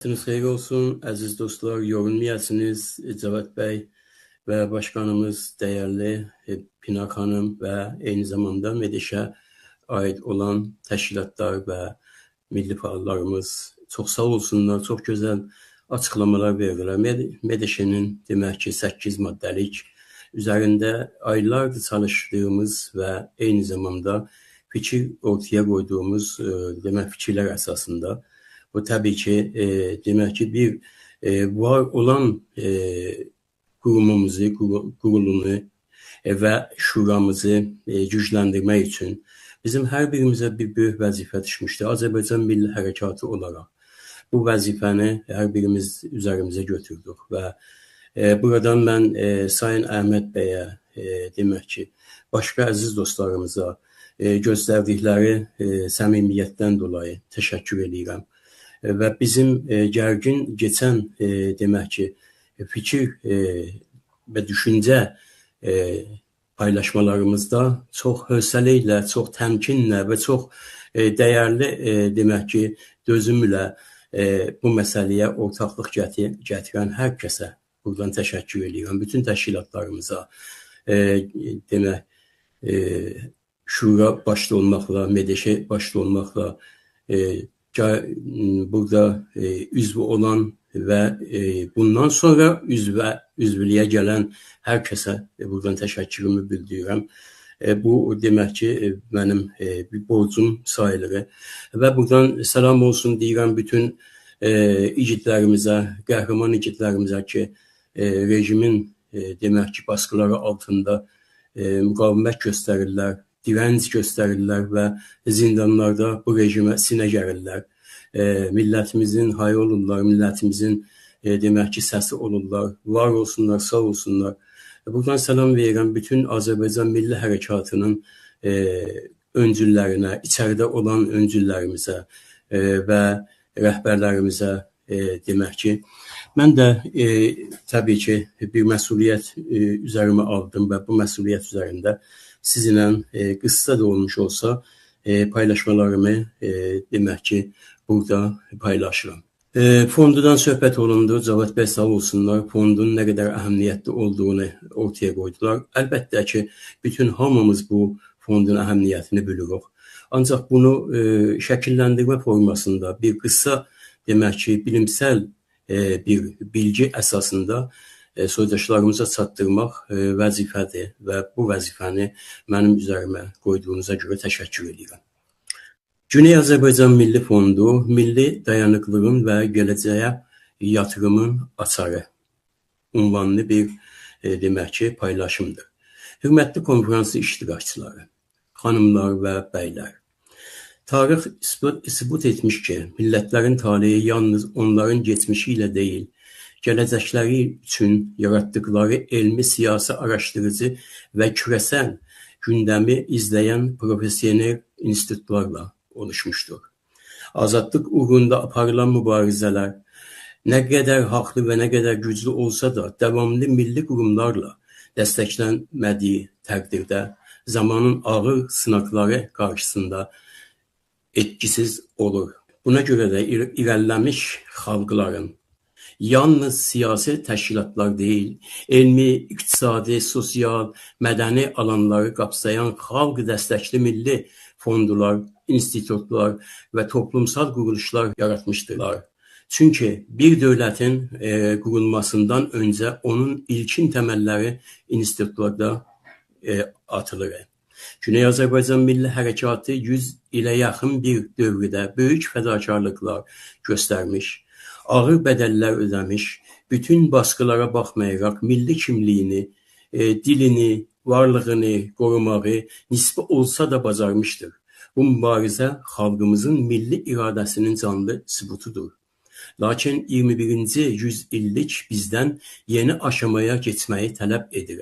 Vaxtınız xeyir olsun, əziz dostlar, yorulmayasınız. Cavad bəy və başkanımız dəyərli Pinar xanım və eyni zamanda MEDEŞə aid olan təşkilatlar və milli fəallarımız çox sağ olsunlar, çox gözəl açıqlamalar verirlər. MEDEŞənin demək ki 8 maddəlik üzərində aylardır çalışdığımız və eyni zamanda fikir ortaya qoyduğumuz demək fikirlər əsasında bu təbii ki, demək ki bir var olan qurumumuzu, qurulunu və şuramızı gücləndirmək üçün bizim hər birimizə bir böyük vəzifə düşmüşdür. Azərbaycan Milli Hərəkatı olaraq bu vəzifəni hər birimiz üzərimizə götürdük və buradan mən Sayın Əhməd bəyə demək ki, başqa əziz dostlarımıza göstərdikləri səmimiyyətdən dolayı təşəkkür edirəm. Və bizim gərgin keçən demək ki, fikir və düşüncə paylaşmalarımızda çox hövsələ ilə, çox təmkinlə və çox dəyərli demək ki, dözümlə bu məsələyə ortaqlıq gətirən hər kəsə buradan təşəkkür edirəm. Bütün təşkilatlarımıza demək şura başda olmaqla, MEDEŞə başda olmaqla burada üzv olan və bundan sonra üzvlüyə gələn hər kəsə buradan təşəkkürümü bildirirəm. Bu demək ki, mənim bir borcum sayılır. Və buradan salam olsun deyirəm bütün igidlərimizə, qəhrəman igidlərimizə ki, rejimin demək ki, baskıları altında müqavimət göstərirlər, direnç göstərirlər və zindanlarda bu rejimə sinə gərirlər. Millətimizin hayı olurlar, millətimizin demək ki, səsi olurlar, var olsunlar, sağ olsunlar. Buradan salam verirəm bütün Azərbaycan Milli Hərəkatının öncüllərinə, içəridə olan öncüllərimizə və rəhbərlərimizə demək ki, mən də təbii ki, bir məsuliyyət üzərimə aldım və bu məsuliyyət üzərində sizinlə qısa da olmuş olsa paylaşmalarımı demək ki, burada paylaşıram. Fondundan söhbət olundu, Cavad bəy sağ olsunlar, fondun nə qədər əhəmiyyətli olduğunu ortaya qoydular. Əlbəttə ki, bütün hamımız bu fondun əhəmiyyətini bilirik. Ancaq bunu şəkilləndirmə formasında bir qısa demək ki, bilimsel bir bilgi əsasında soydaşlarımıza çatdırmaq vəzifədir və bu vəzifəni mənim üzərimə qoyduğunuza görə təşəkkür edirəm. Güney Azərbaycan Milli Fondu, milli dayanıqlığın və gələcəyə yatırımın açarı ünvanlı bir demək ki, paylaşımdır. Hörmətli konferansı iştirakçıları, xanımlar və bəylər, tarix isbat etmiş ki, millətlərin taleyi yalnız onların geçmişi ilə deyil, gələcəkləri üçün yaratdıqları elmi siyasi araşdırıcı və küresel gündəmi izləyən profesyonel institutlarla oluşmuşdur. Azadlıq uğrunda aparılan mübarizələr nə qədər haqlı və nə qədər güclü olsa da davamlı milli qurumlarla dəstəklənmədiyi təqdirdə zamanın ağır sınaqları qarşısında etkisiz olur. Buna görə də irəliləmiş xalqların yalnız siyasi təşkilatlar deyil, elmi, iqtisadi, sosial, mədəni alanları qapsayan xalq dəstəkli milli fondular, institutlar və toplumsal quruluşlar yaratmışdırlar. Çünki bir dövlətin qurulmasından öncə onun ilkin təməlləri institutlarda atılır. Güney Azərbaycan Milli Hərəkatı 100 ilə yaxın bir dövrdə böyük fədakarlıqlar göstərmiş, ağır bədəllər ödəmiş, bütün baskılara baxmayaraq milli kimliyini, dilini, varlığını qorumağı nisbi olsa da bacarmışdır. Bu mübarizə xalqımızın milli iradəsinin canlı sübutudur. Lakin 21-ci yüzillik bizdən yeni aşamaya keçməyi tələb edir.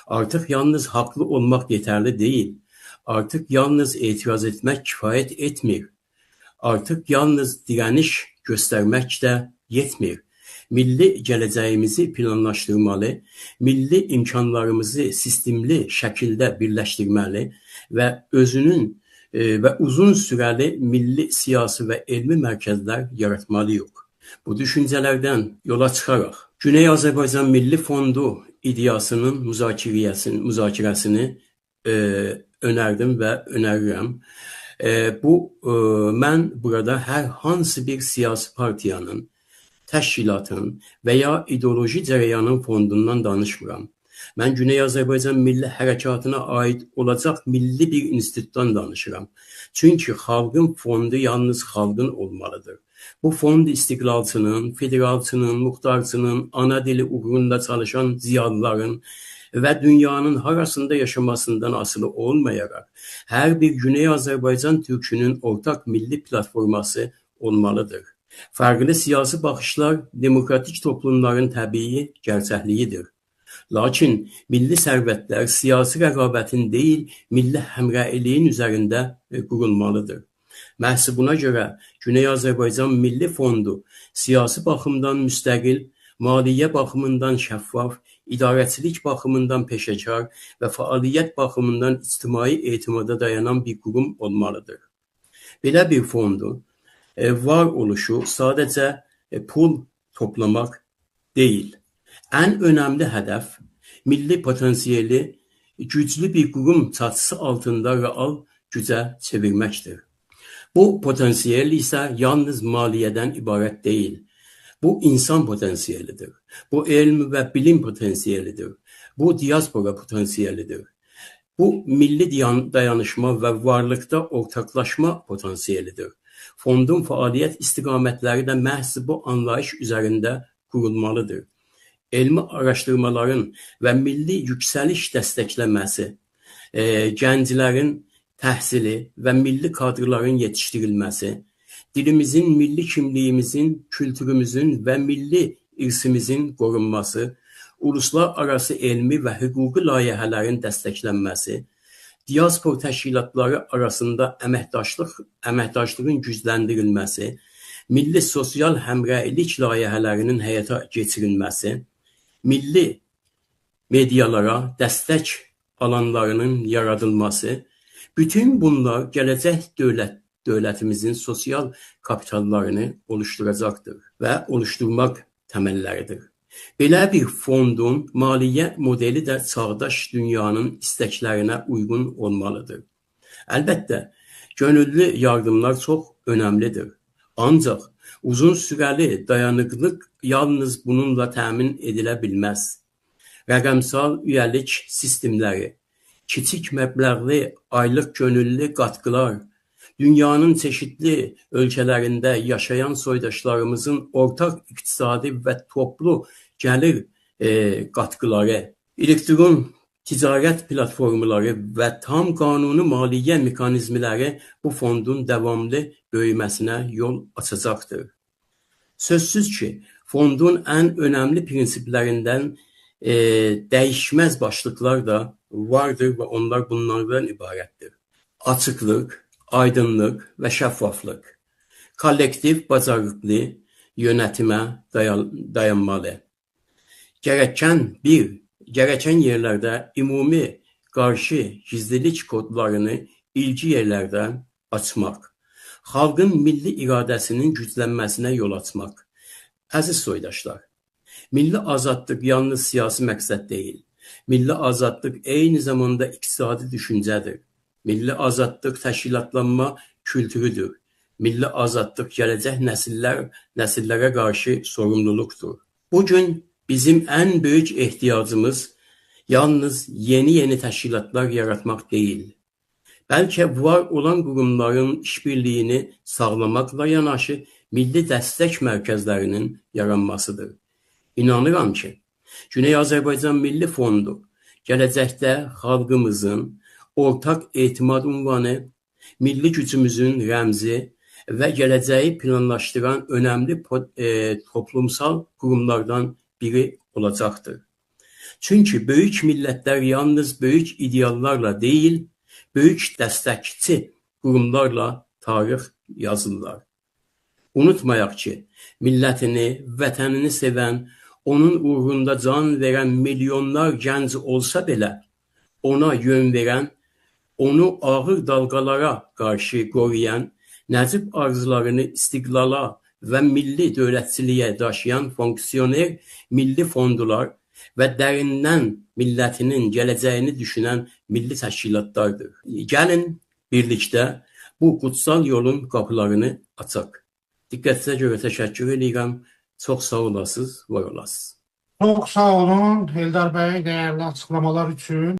Artıq yalnız haqlı olmaq yetərli deyil, artıq yalnız etiraz etmək kifayət etmir, artıq yalnız dirəniş göstərmək də yetmir. Milli gələcəyimizi planlaşdırmalı, milli imkanlarımızı sistemli şəkildə birləşdirməli və özünün və uzun sürəli milli siyasi və elmi mərkəzlər yaratmalıyıq. Bu düşüncelerden yola çıkarak Güney Azerbaycan Milli Fondu ideyasının müzakirəsini önerdim və önərirəm. Mən burada hər hansı bir siyasi partiyanın, təşkilatın və ya ideoloji cərəyanın fondundan danışmıram. Mən Güney Azərbaycan Milli Hərəkatına aid olacaq milli bir institutdan danışıram. Çünki xalqın fondu yalnız xalqın olmalıdır. Bu fond istiqlalçının, federalçının, muxtarçının, ana dili uğrunda çalışan ziyalıların və dünyanın harasında yaşamasından asılı olmayaraq, hər bir Güney Azərbaycan türkünün ortaq milli platforması olmalıdır. Fərqli siyasi baxışlar demokratik toplumların təbii gerçəkliyidir. Lakin milli sərvətlər siyasi rəqabətin deyil, milli həmrəyliyin üzərində qurulmalıdır. Məhz buna görə Güney Azərbaycan Milli Fondu siyasi baxımdan müstəqil, maliyyə baxımından şəffaf, idarəçilik baxımından peşəkar və fəaliyyət baxımından ictimai etimada dayanan bir qurum olmalıdır. Belə bir fondun var oluşu sadəcə pul toplamaq deyil. Ən önəmli hədəf milli potansiyeli güclü bir qurum çatısı altında real gücə çevirməkdir. Bu potansiyel isə yalnız maliyyədən ibarət deyil. Bu insan potansiyelidir. Bu elm və bilim potansiyelidir. Bu diaspora potansiyelidir. Bu milli dayanışma və varlıqda ortaqlaşma potansiyelidir. Fondun fəaliyyət istiqamətləri də məhz bu anlayış üzərində qurulmalıdır. Elmi araşdırmaların və milli yüksəliş dəstəkləməsi, gənclərin təhsili və milli kadrların yetişdirilməsi, dilimizin, milli kimliyimizin, kültürümüzün və milli irsimizin qorunması, uluslar arası elmi və hüquqi layihələrin dəstəklənməsi, diaspor təşkilatları arasında əməkdaşlığın gücləndirilməsi, milli sosial həmrəylik layihələrinin həyata keçirilməsi, milli medialara dəstək alanlarının yaradılması, bütün bunlar gələcək dövlətimizin sosial kapitallarını oluşturacaqdır və oluşturmaq təməlləridir. Belə bir fondun maliyyə modeli də çağdaş dünyanın istəklərinə uyğun olmalıdır. Əlbəttə, gönüllü yardımlar çox önəmlidir. Ancaq uzun sürəli dayanıqlıq yalnız bununla təmin edilə bilməz. Rəqəmsal üyəlik sistemləri, kiçik məbləğli aylıq gönüllü qatqılar, dünyanın çeşitli ölkələrində yaşayan soydaşlarımızın ortaq iqtisadi və toplu gəlir qatqıları, elektron ticarət platformaları və tam qanuni maliyyə mekanizmləri bu fondun davamlı böyüməsinə yol açacaqdır. Sözsüz ki, fondun ən önəmli prinsiplərindən dəyişməz başlıqlar da vardır və onlar bunlardan ibarətdir. Açıqlıq, aydınlıq və şəffaflıq, kollektiv bacarıqlı yönetimə dayanmalı. Gereken yerlərdə ümumi qarşı gizlilik kodlarını ilgi yerlərdə açmaq, xalqın milli iradəsinin güclənməsinə yol açmaq. Əziz soydaşlar, milli azadlıq yalnız siyasi məqsəd deyil. Milli azadlıq eyni zamanda iqtisadi düşüncədir. Milli azadlıq təşkilatlanma kültürüdür. Milli azadlıq gələcək nəsillərə qarşı sorumluluqdur. Bugün bizim ən böyük ehtiyacımız yalnız yeni təşkilatlar yaratmaq deyil. Bəlkə var olan qurumların işbirliyini sağlamaqla yanaşı milli dəstək mərkəzlərinin yaranmasıdır. İnanıram ki, Güney Azərbaycan Milli Fondu gələcəkdə xalqımızın ortaq etimad ünvanı, milli gücümüzün rəmzi və gələcəyi planlaşdıran önəmli toplumsal qurumlardan biri olacaqdır. Çünki böyük millətlər yalnız böyük ideallarla deyil, böyük dəstəkçi qurumlarla tarix yazırlar. Unutmayaq ki, millətini, vətənini sevən, onun uğrunda can verən milyonlar gənc olsa belə, ona yön verən, onu ağır dalğalara qarşı qoruyan, nəcib arzularını istiqlala və milli dövlətçiliyə daşıyan funksioner milli fondular və dərindən millətinin gələcəyini düşünən milli təşkilatlardır. Gəlin birlikdə bu kutsal yolun qapılarını açaq. Diqqətinizə görə təşəkkür edirəm. Çox sağ olasınız, var olasınız. Çox sağ olun Eldar bəy, dəyərli açıqlamalar üçün.